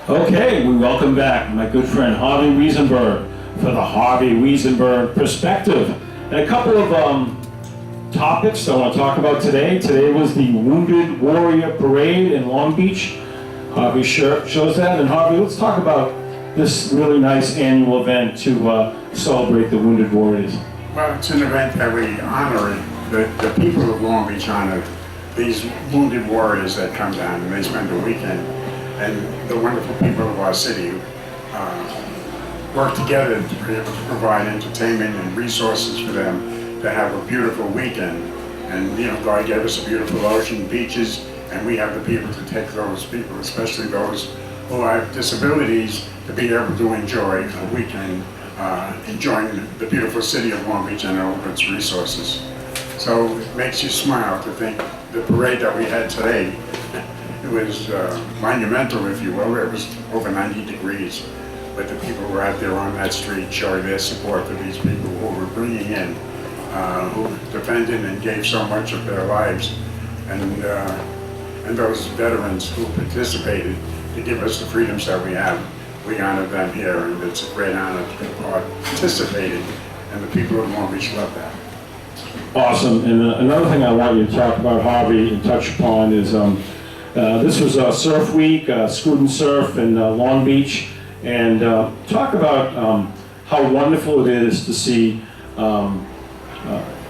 Okay, we welcome back my good friend Harvey Weisenberg for the Harvey Weisenberg Perspective. And a couple of topics I want to talk about today. Today was the Wounded Warrior Parade in Long Beach. Harvey shows that. And Harvey, let's talk about this really nice annual event to celebrate the Wounded Warriors. Well, it's an event that we honor the people of Long Beach honor these wounded warriors that come down and they spend the weekend. And the wonderful people of our city work together to be able to provide entertainment and resources for them to have a beautiful weekend. And God gave us a beautiful ocean, beaches, and we have the people to take those people, especially those who have disabilities, to be able to enjoy a weekend enjoying the beautiful city of Long Beach and all of its resources. So it makes you smile to think the parade that we had today. It was monumental, if you will. It was over 90 degrees, but the people were out there on that street showing their support for these people who were bringing in, who defended and gave so much of their lives, and those veterans who participated to give us the freedoms that we have. We honor them here, and it's a great honor to be participating, and the people of Long Beach love that. Awesome. And another thing I want you to talk about, Harvey, and touch upon is this was Surf Week, Skudin Surf in Long Beach, and talk about how wonderful it is to see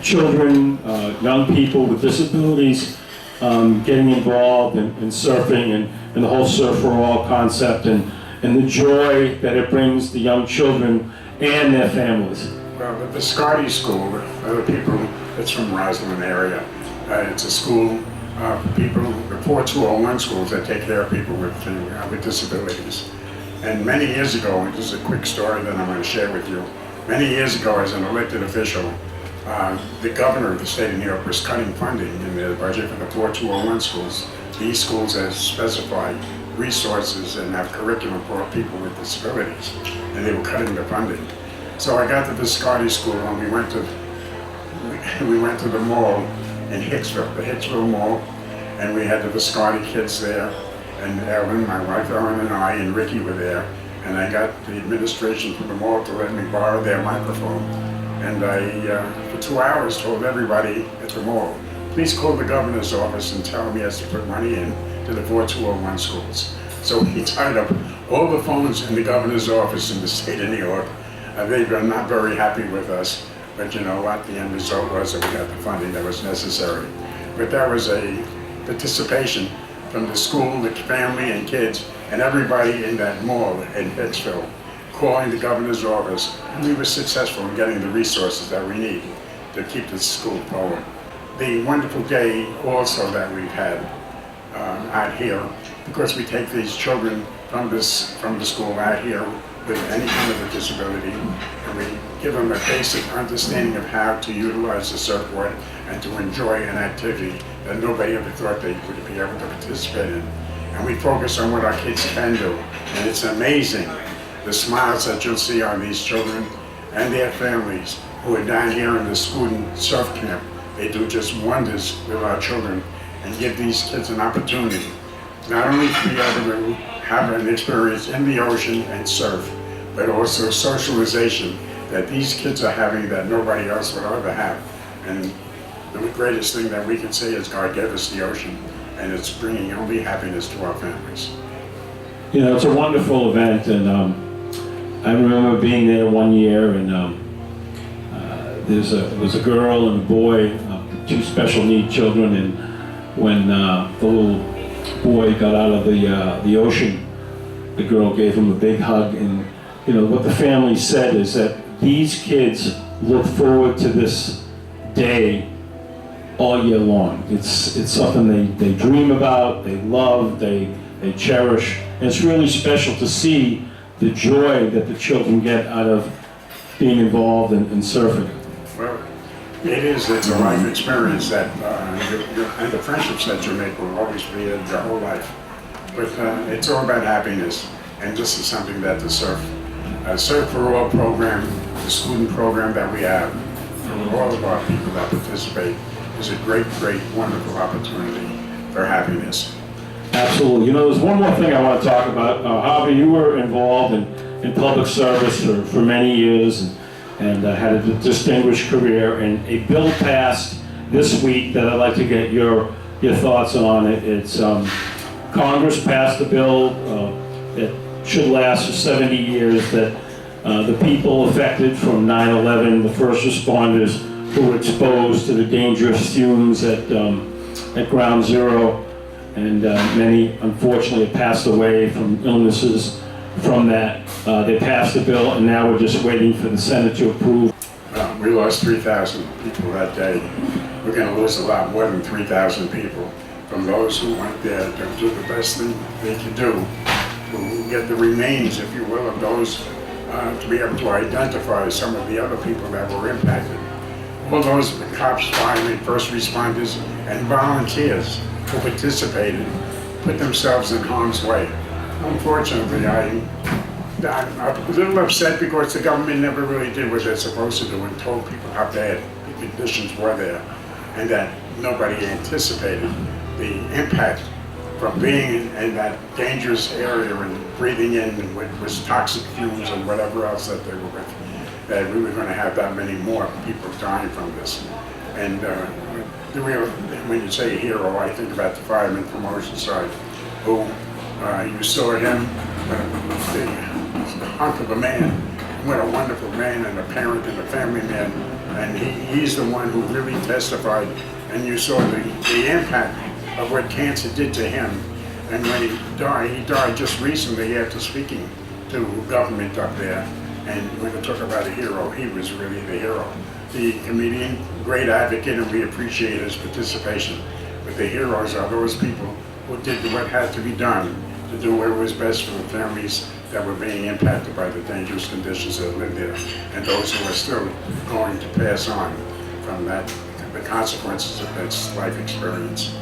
children, young people with disabilities getting involved in surfing and the whole Surf for All concept and the joy that it brings the young children and their families. Well, the Viscardi School, the people that's from Roslyn area, it's a school for people, the 4201 schools that take care of people with disabilities. And many years ago, and this is a quick story that I'm going to share with you, many years ago as an elected official, the governor of the state of New York was cutting funding in the budget for the 4201 schools. These schools have specified resources and have curriculum for people with disabilities, and they were cutting the funding. So I got to the Viscardi School and we went to the mall in Hicksville, the Hicksville Mall, and we had the Viscardi kids there, and Ellen, my wife Ellen, and I and Ricky were there, and I got the administration from the mall to let me borrow their microphone, and I, for 2 hours, told everybody at the mall, please call the governor's office and tell him he has to put money in to the 4201 schools. So he tied up all the phones in the governor's office in the state of New York. They were not very happy with us, but you know what? The end result was that we got the funding that was necessary. But that was a participation from the school, the family and kids, and everybody in that mall in Hicksville, calling the governor's office, and we were successful in getting the resources that we need to keep the school forward. The wonderful day also that we've had out here, because we take these children from the school out here with any kind of a disability, and we give them a basic understanding of how to utilize the surfboard and to enjoy an activity that nobody ever thought they would be able to participate in. And we focus on what our kids can do, and it's amazing the smiles that you'll see on these children and their families who are down here in the Skudin Surf Camp. They do just wonders with our children and give these kids an opportunity not only to be able to have an experience in the ocean and surf, but also socialization that these kids are having that nobody else would ever have. And the greatest thing that we can say is God gave us the ocean, and it's bringing only happiness to our families. You know, it's a wonderful event, and I remember being there one year, and there was a girl and a boy, two special need children, and when the little boy got out of the ocean, the girl gave him a big hug, and you know what the family said is that these kids look forward to this day all year long. It's something they dream about, they love, they cherish, and it's really special to see the joy that the children get out of being involved in surfing. Well, it's a life experience that, and the friendships that you make will always be there your whole life. But it's all about happiness, and this is something that the Surf for All program, the student program that we have for all of our people that participate, is a great, wonderful opportunity for happiness. Absolutely. You know, there's one more thing I want to talk about. Harvey, you were involved in public service for many years and had a distinguished career. And a bill passed this week that I'd like to get your thoughts on. It's Congress passed a bill that should last for 70 years that the people affected from 9/11, the first responders who were exposed to the dangerous fumes at Ground Zero, and many unfortunately have passed away from illnesses from that. They passed the bill, and now we're just waiting for the Senate to approve. We lost 3,000 people that day. We're going to lose a lot more than 3,000 people from those who went there to do the best thing they could do, who get the remains, if you will, of those to be able to identify some of the other people that were impacted. All those cops, firemen, first responders, and volunteers who participated put themselves in harm's way. Unfortunately, I'm a little upset because the government never really did what they're supposed to do and told people how bad the conditions were there, and that nobody anticipated the impact from being in that dangerous area and breathing in with toxic fumes and whatever else that they were with, that we were going to have that many more people dying from this. And when you say hero, I think about the fireman from Oceanside, who you saw him, the hunk of a man, what a wonderful man and a parent and a family man, and he's the one who really testified, and you saw the impact of what cancer did to him. And when he died just recently after speaking to government up there. And when we talk about a hero, he was really the hero. The comedian, great advocate, and we appreciate his participation. But the heroes are those people who did what had to be done to do what was best for the families that were being impacted by the dangerous conditions that lived there, and those who are still going to pass on from that, the consequences of that life experience.